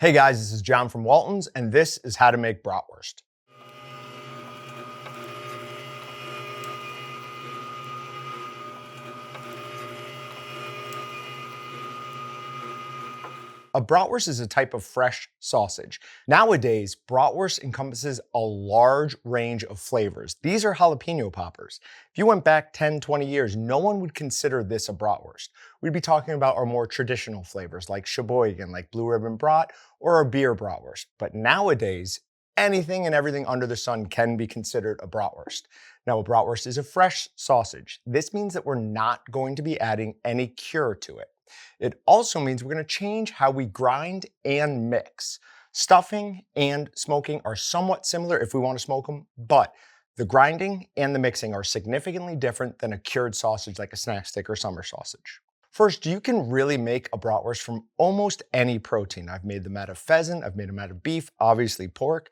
Hey guys, this is John from Walton's, and this is how to make bratwurst. A bratwurst is a type of fresh sausage. Nowadays, bratwurst encompasses a large range of flavors. These are jalapeno poppers. If you went back 10, 20 years, no one would consider this a bratwurst. We'd be talking about our more traditional flavors like Sheboygan, like Blue Ribbon Brat, or a beer bratwurst. But nowadays, anything and everything under the sun can be considered a bratwurst. Now, a bratwurst is a fresh sausage. This means that we're not going to be adding any cure to it. It also means we're going to change how we grind and mix. Stuffing and smoking are somewhat similar if we want to smoke them, but the grinding and the mixing are significantly different than a cured sausage like a snack stick or summer sausage. First, you can really make a bratwurst from almost any protein. I've made them out of pheasant, I've made them out of beef, obviously pork.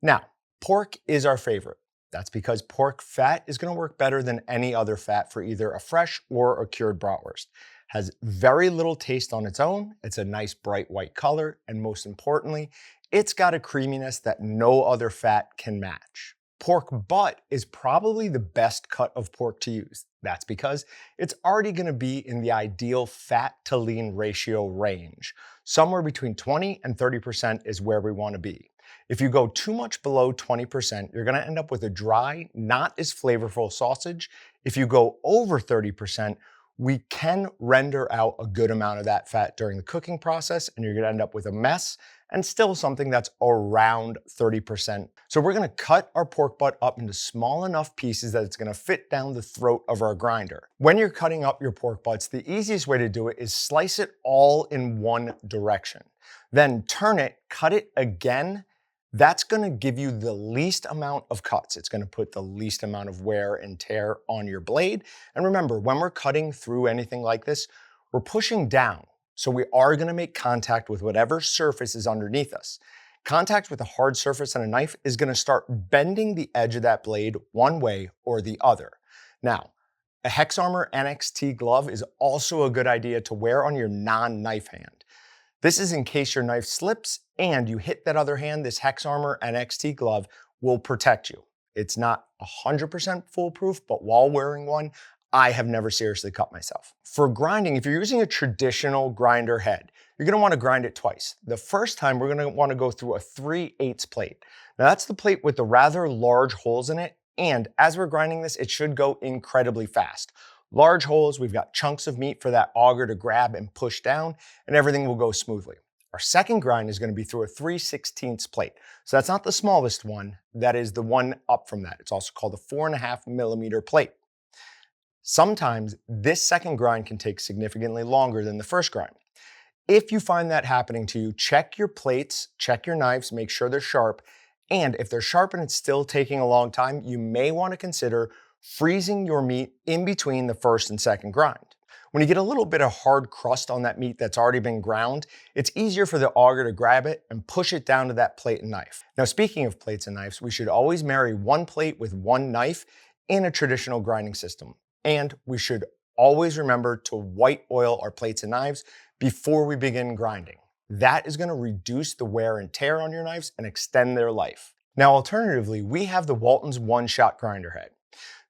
Now, pork is our favorite. That's because pork fat is going to work better than any other fat for either a fresh or a cured bratwurst. Has very little taste on its own. It's a nice bright white color, and most importantly, it's got a creaminess that no other fat can match. Pork butt is probably the best cut of pork to use. That's because it's already going to be in the ideal fat to lean ratio range. Somewhere between 20 and 30% is where we want to be. If you go too much below 20%, you're going to end up with a dry, not as flavorful sausage. If you go over 30%, we can render out a good amount of that fat during the cooking process, and you're going to end up with a mess and still something that's around 30%. So we're going to cut our pork butt up into small enough pieces that it's going to fit down the throat of our grinder. When you're cutting up your pork butts, the easiest way to do it is slice it all in one direction. Then turn it, cut it again. That's going to give you the least amount of cuts. It's going to put the least amount of wear and tear on your blade. And remember, when we're cutting through anything like this, we're pushing down. So we are going to make contact with whatever surface is underneath us. Contact with a hard surface and a knife is going to start bending the edge of that blade one way or the other. Now, a Hex Armor NXT glove is also a good idea to wear on your non-knife hand. This is in case your knife slips and you hit that other hand. This Hex Armor NXT glove will protect you. It's not 100% foolproof, but while wearing one, I have never seriously cut myself. For grinding, if you're using a traditional grinder head, you're going to want to grind it twice. The first time, we're going to want to go through a 3/8 plate. Now that's the plate with the rather large holes in it, and as we're grinding this, it should go incredibly fast. Large holes, we've got chunks of meat for that auger to grab and push down, and everything will go smoothly. Our second grind is going to be through a 3/16 plate. So that's not the smallest one, that is the one up from that. It's also called a 4.5mm plate. Sometimes this second grind can take significantly longer than the first grind. If you find that happening to you, check your plates, check your knives, make sure they're sharp, and if they're sharp and it's still taking a long time, you may want to consider freezing your meat in between the first and second grind. When you get a little bit of hard crust on that meat that's already been ground, it's easier for the auger to grab it and push it down to that plate and knife. Now, speaking of plates and knives, we should always marry one plate with one knife in a traditional grinding system. And we should always remember to white oil our plates and knives before we begin grinding. That is going to reduce the wear and tear on your knives and extend their life. Now, alternatively, we have the Walton's one-shot grinder head.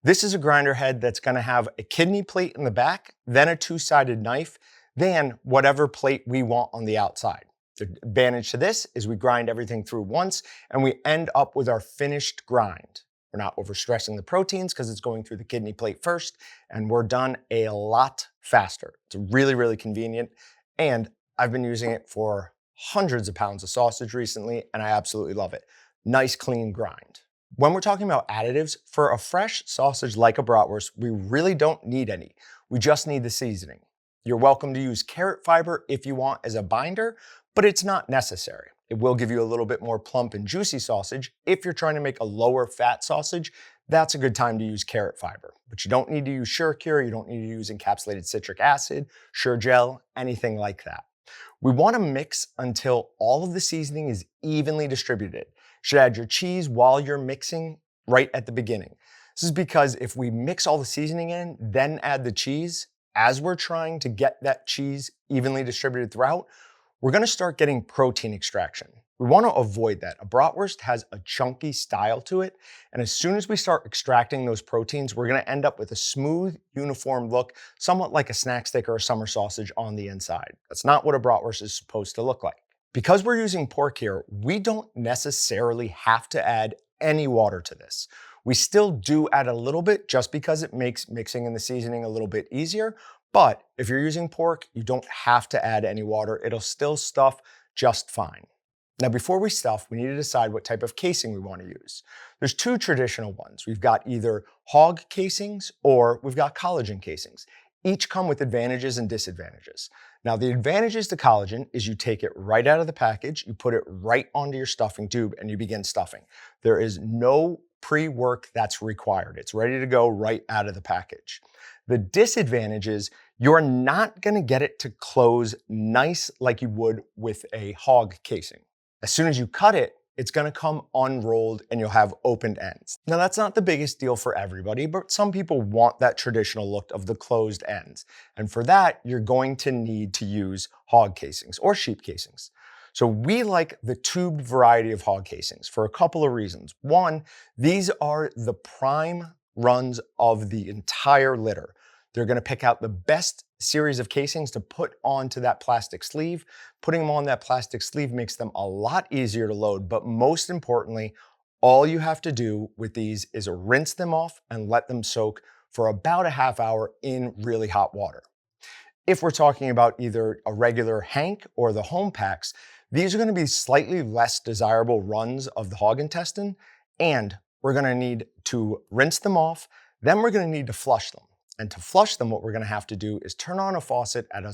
This is a grinder head that's going to have a kidney plate in the back, then a two-sided knife, then whatever plate we want on the outside. The advantage to this is we grind everything through once and we end up with our finished grind. We're not overstressing the proteins because it's going through the kidney plate first, and we're done a lot faster. It's really, really convenient, and I've been using it for hundreds of pounds of sausage recently, and I absolutely love it. Nice, clean grind. When we're talking about additives, for a fresh sausage like a bratwurst, we really don't need any. We just need the seasoning. You're welcome to use carrot fiber if you want as a binder, but it's not necessary. It will give you a little bit more plump and juicy sausage. If you're trying to make a lower fat sausage, that's a good time to use carrot fiber. But you don't need to use Sure-Cure, you don't need to use encapsulated citric acid, Sure-Gel, anything like that. We want to mix until all of the seasoning is evenly distributed. You should add your cheese while you're mixing right at the beginning. This is because if we mix all the seasoning in, then add the cheese, as we're trying to get that cheese evenly distributed throughout, we're gonna start getting protein extraction. We wanna avoid that. A bratwurst has a chunky style to it, and as soon as we start extracting those proteins, we're gonna end up with a smooth, uniform look, somewhat like a snack stick or a summer sausage on the inside. That's not what a bratwurst is supposed to look like. Because we're using pork here, we don't necessarily have to add any water to this. We still do add a little bit just because it makes mixing and the seasoning a little bit easier. But if you're using pork, you don't have to add any water. It'll still stuff just fine. Now, before we stuff, we need to decide what type of casing we want to use. There's two traditional ones. We've got either hog casings or we've got collagen casings. Each come with advantages and disadvantages. Now, the advantages to collagen is you take it right out of the package, you put it right onto your stuffing tube, and you begin stuffing. There is no pre-work that's required. It's ready to go right out of the package. The disadvantage is you're not gonna get it to close nice like you would with a hog casing. As soon as you cut it, it's gonna come unrolled and you'll have opened ends. Now that's not the biggest deal for everybody, but some people want that traditional look of the closed ends. And for that, you're going to need to use hog casings or sheep casings. So we like the tubed variety of hog casings for a couple of reasons. One, these are the prime runs of the entire litter. They're gonna pick out the best series of casings to put onto that plastic sleeve. Putting them on that plastic sleeve makes them a lot easier to load, but most importantly, all you have to do with these is rinse them off and let them soak for about a half hour in really hot water. If we're talking about either a regular hank or the home packs, these are gonna be slightly less desirable runs of the hog intestine, and we're gonna need to rinse them off, then we're gonna need to flush them. And to flush them, what we're gonna have to do is turn on a faucet at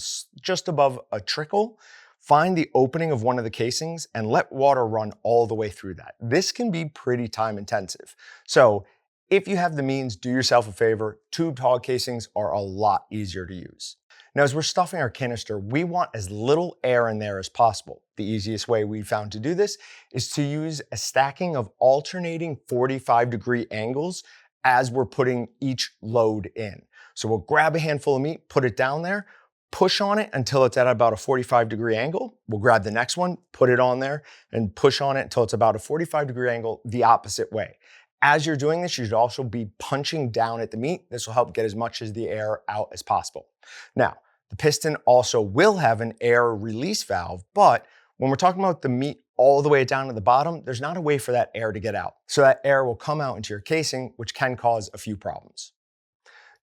just above a trickle, find the opening of one of the casings, and let water run all the way through that. This can be pretty time intensive. So if you have the means, do yourself a favor. Tubed hog casings are a lot easier to use. Now, as we're stuffing our canister, we want as little air in there as possible. The easiest way we found to do this is to use a stacking of alternating 45-degree angles as we're putting each load in. So we'll grab a handful of meat, put it down there, push on it until it's at about a 45-degree angle. We'll grab the next one, put it on there, and push on it until it's about a 45-degree angle the opposite way. As you're doing this, you should also be punching down at the meat. This will help get as much of the air out as possible. Now, the piston also will have an air release valve, but when we're talking about the meat all the way down to the bottom, there's not a way for that air to get out. So that air will come out into your casing, which can cause a few problems.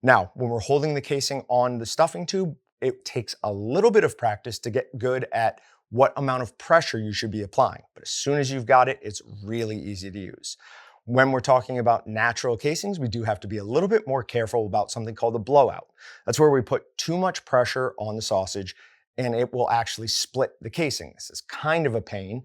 Now, when we're holding the casing on the stuffing tube, it takes a little bit of practice to get good at what amount of pressure you should be applying. But as soon as you've got it, it's really easy to use. When we're talking about natural casings, we do have to be a little bit more careful about something called a blowout. That's where we put too much pressure on the sausage and it will actually split the casing. This is kind of a pain.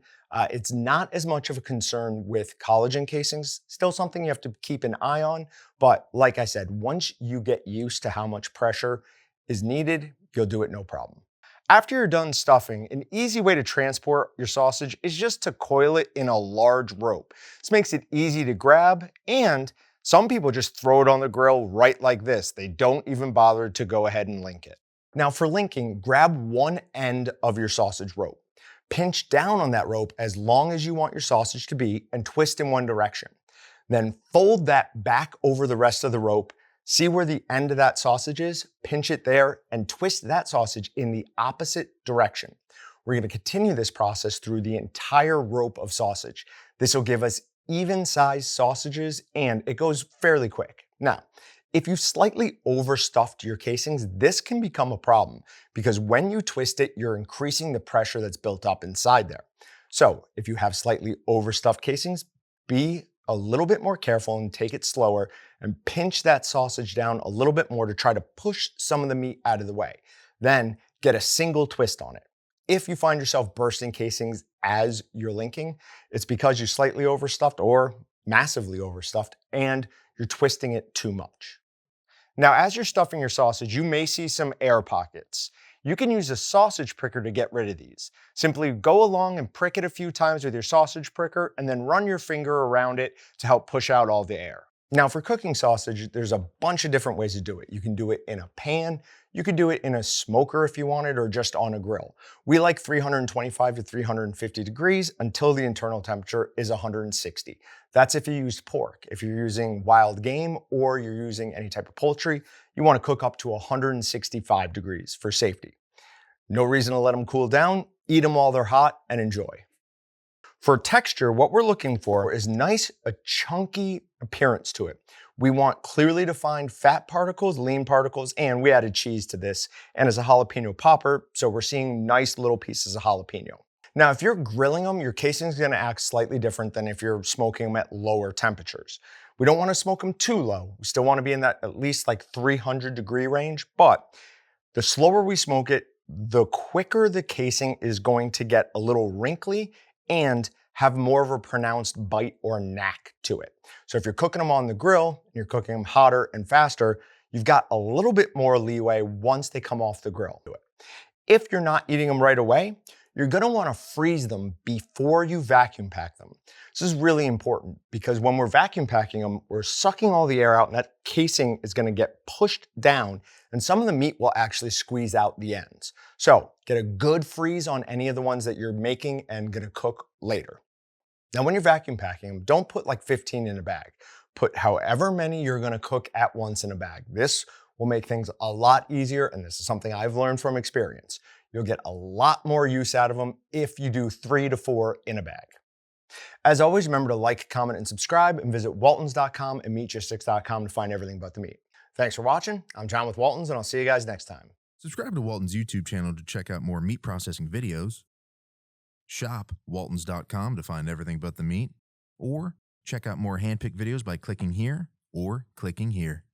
It's not as much of a concern with collagen casings, still something you have to keep an eye on. But like I said, once you get used to how much pressure is needed, you'll do it no problem. After you're done stuffing, an easy way to transport your sausage is just to coil it in a large rope. This makes it easy to grab, and some people just throw it on the grill right like this. They don't even bother to go ahead and link it. Now for linking, grab one end of your sausage rope. Pinch down on that rope as long as you want your sausage to be and twist in one direction. Then fold that back over the rest of the rope. See where the end of that sausage is, pinch it there, and twist that sausage in the opposite direction. We're gonna continue this process through the entire rope of sausage. This will give us even-sized sausages, and it goes fairly quick. Now, if you've slightly overstuffed your casings, this can become a problem because when you twist it, you're increasing the pressure that's built up inside there. So if you have slightly overstuffed casings, be a little bit more careful and take it slower and pinch that sausage down a little bit more to try to push some of the meat out of the way. Then get a single twist on it. If you find yourself bursting casings as you're linking, it's because you slightly overstuffed or massively overstuffed and you're twisting it too much. Now, as you're stuffing your sausage, you may see some air pockets. You can use a sausage pricker to get rid of these. Simply go along and prick it a few times with your sausage pricker and then run your finger around it to help push out all the air. Now for cooking sausage, there's a bunch of different ways to do it. You can do it in a pan, you could do it in a smoker if you wanted, or just on a grill. We like 325 to 350 degrees until the internal temperature is 160. That's if you used pork. If you're using wild game or you're using any type of poultry, you want to cook up to 165 degrees for safety. No reason to let them cool down. Eat them while they're hot and enjoy. For texture, what we're looking for is a chunky appearance to it. We want clearly defined fat particles, lean particles, and we added cheese to this, and as a jalapeno popper, so we're seeing nice little pieces of jalapeno. Now, if you're grilling them, your casing is gonna act slightly different than if you're smoking them at lower temperatures. We don't wanna smoke them too low. We still wanna be in that at least like 300-degree range, but the slower we smoke it, the quicker the casing is going to get a little wrinkly and have more of a pronounced bite or knack to it. So if you're cooking them on the grill, you're cooking them hotter and faster, you've got a little bit more leeway once they come off the grill. If you're not eating them right away, you're gonna wanna freeze them before you vacuum pack them. This is really important because when we're vacuum packing them, we're sucking all the air out and that casing is gonna get pushed down and some of the meat will actually squeeze out the ends. So get a good freeze on any of the ones that you're making and gonna cook later. Now, when you're vacuum packing them, don't put like 15 in a bag. Put however many you're gonna cook at once in a bag. This will make things a lot easier, and this is something I've learned from experience. You'll get a lot more use out of them if you do 3 to 4 in a bag. As always, remember to like, comment, and subscribe, and visit waltons.com and meatgistics.com to find everything but the meat. Thanks for watching. I'm John with Waltons, and I'll see you guys next time. Subscribe to Walton's YouTube channel to check out more meat processing videos. Shop waltons.com to find everything but the meat. Or check out more handpicked videos by clicking here or clicking here.